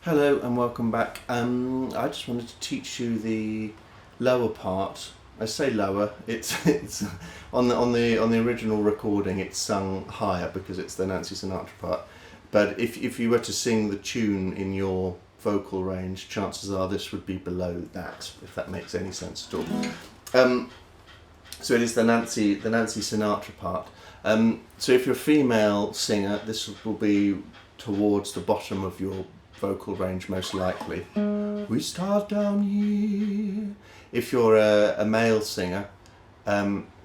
Hello and welcome back. I just wanted to teach you the lower part. I say lower. It's on the original recording. It's sung higher because it's the Nancy Sinatra part. But if you were to sing the tune in your vocal range, chances are this would be below that. If that makes any sense at all. So it is the Nancy Sinatra part. So if you're a female singer, this will be towards the bottom of your vocal range most likely. We start down here. If you're a male singer,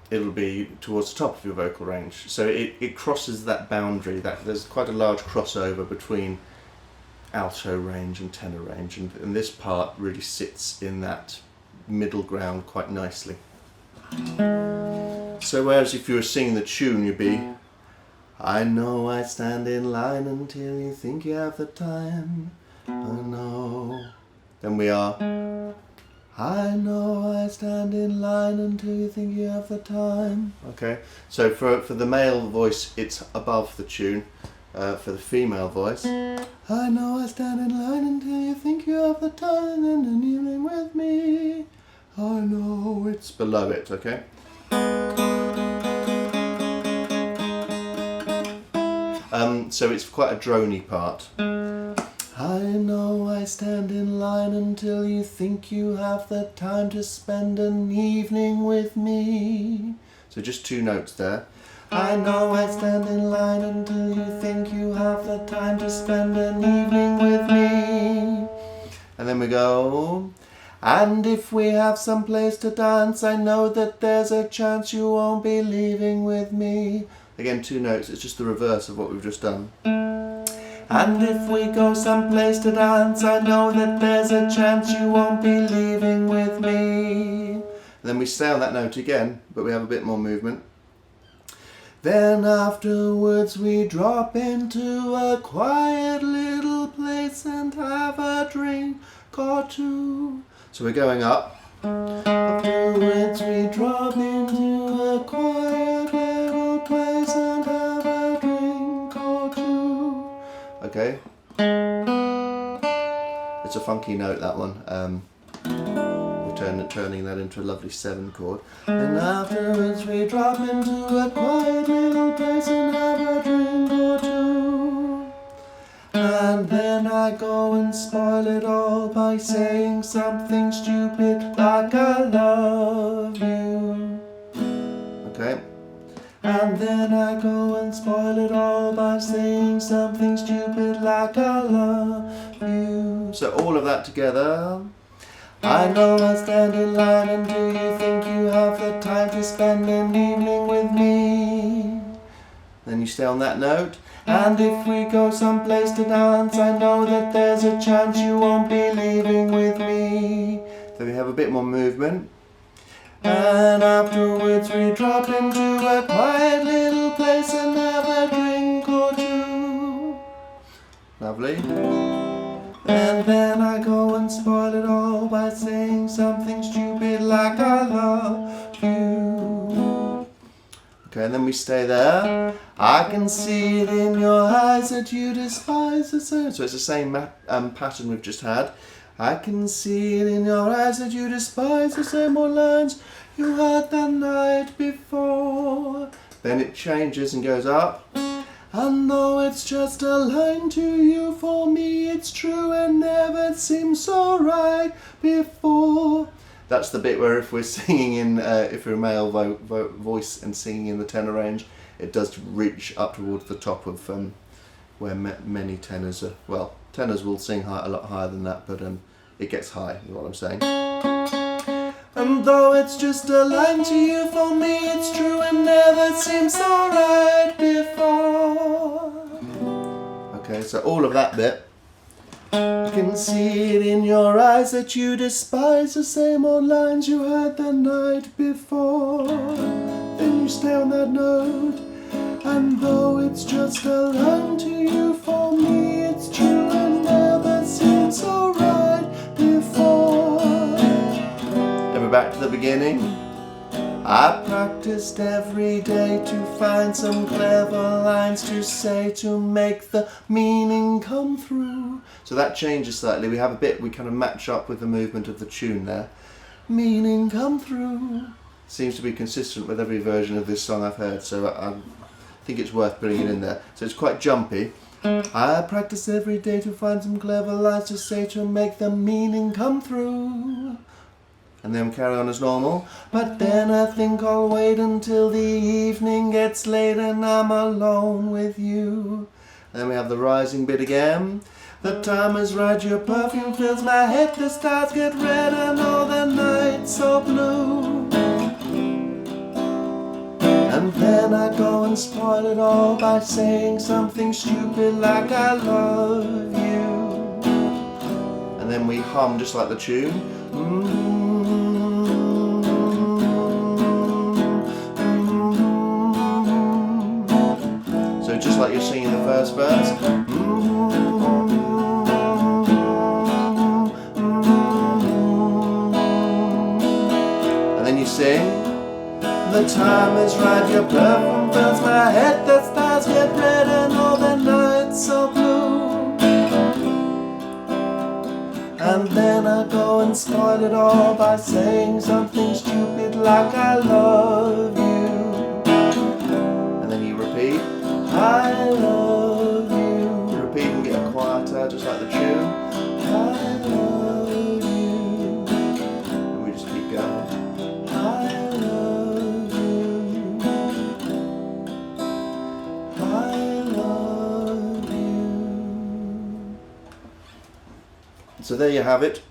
it'll be towards the top of your vocal range. So it crosses that boundary. That there's quite a large crossover between alto range and tenor range, and this part really sits in that middle ground quite nicely. So whereas if you were singing the tune, you'd be, I know I stand in line until you think you have the time. I know. Then we are, I know I stand in line until you think you have the time. Okay, so for the male voice, it's above the tune. For the female voice, I know I stand in line until you think you have the time and an evening with me. I know, it's below it, okay? So it's quite a drony part. I know I stand in line until you think you have the time to spend an evening with me. So just two notes there. I know I stand in line until you think you have the time to spend an evening with me. And then we go, and if we have some place to dance, I know that there's a chance you won't be leaving with me. Again, two notes, it's just the reverse of what we've just done. And if we go someplace to dance, I know that there's a chance you won't be leaving with me. And then we stay on that note again, but we have a bit more movement. Then afterwards we drop into a quiet little place and have a drink or two. So we're going up. Afterwards we drop into a quiet little place and have a drink or two. Okay. It's a funky note, that one. We're turning that into a lovely 7 chord. And afterwards we drop into a quiet little place and have a drink or two. And then I go and spoil it all by saying something stupid like I love you. Okay. And then I go and spoil it all by saying something stupid like I love you. So all of that together. I know I stand in line until you think you have the time to spend an evening with me. Then you stay on that note. And if we go someplace to dance, I know that there's a chance you won't be leaving with me. Then we have a bit more movement. And afterwards we drop into a quiet little place and have a drink or two. Lovely. And then I go and spoil it all by saying something stupid like I love you. Okay, and then we stay there. I can see it in your eyes that you despise the same. So it's the same pattern we've just had. I can see it in your eyes that you despise the same old lines you had the night before. Then it changes and goes up. And though it's just a line to you, for me it's true and never seemed so right before. That's the bit where if we're singing in, if you're a male voice and singing in the tenor range, it does reach up towards the top of where many tenors are. Well, tenors will sing a lot higher than that, but it gets high, is what I'm saying. And though it's just a line to you, for me it's true and never seemed so right before. Okay, so all of that bit. I can see it in your eyes that you despise the same old lines you had the night before. Then you stay on that note. And though it's just a line to you, for me it's true and never seemed so right before. Then we're back to the beginning. I practiced every day to find some clever lines to say to make the meaning come through. So that changes slightly. We have a bit, we kind of match up with the movement of the tune there. Meaning come through. Seems to be consistent with every version of this song I've heard, so I think it's worth putting it in there. So it's quite jumpy. I practice every day to find some clever lines to say to make the meaning come through. And then carry on as normal. But then I think I'll wait until the evening gets late and I'm alone with you. And then we have the rising bit again. The time is right, your perfume fills my head, the stars get red and all the nights so blue. And then I go and spoil it all by saying something stupid like I love you. And then we hum just like the tune. So just like you're singing the first verse. And then you sing. The time is right, your perfume fills my head, the stars get red and all the nights so blue. And then I go and spoil it all by saying something stupid like I love you. And then you repeat, I love you. Repeat and get quieter, just like the tune. I love you. And we just keep going. So there you have it.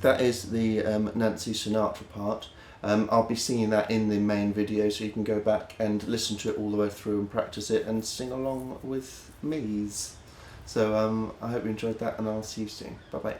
That is the Nancy Sinatra part. I'll be singing that in the main video, so you can go back and listen to it all the way through and practice it and sing along with me. So I hope you enjoyed that, and I'll see you soon. Bye bye.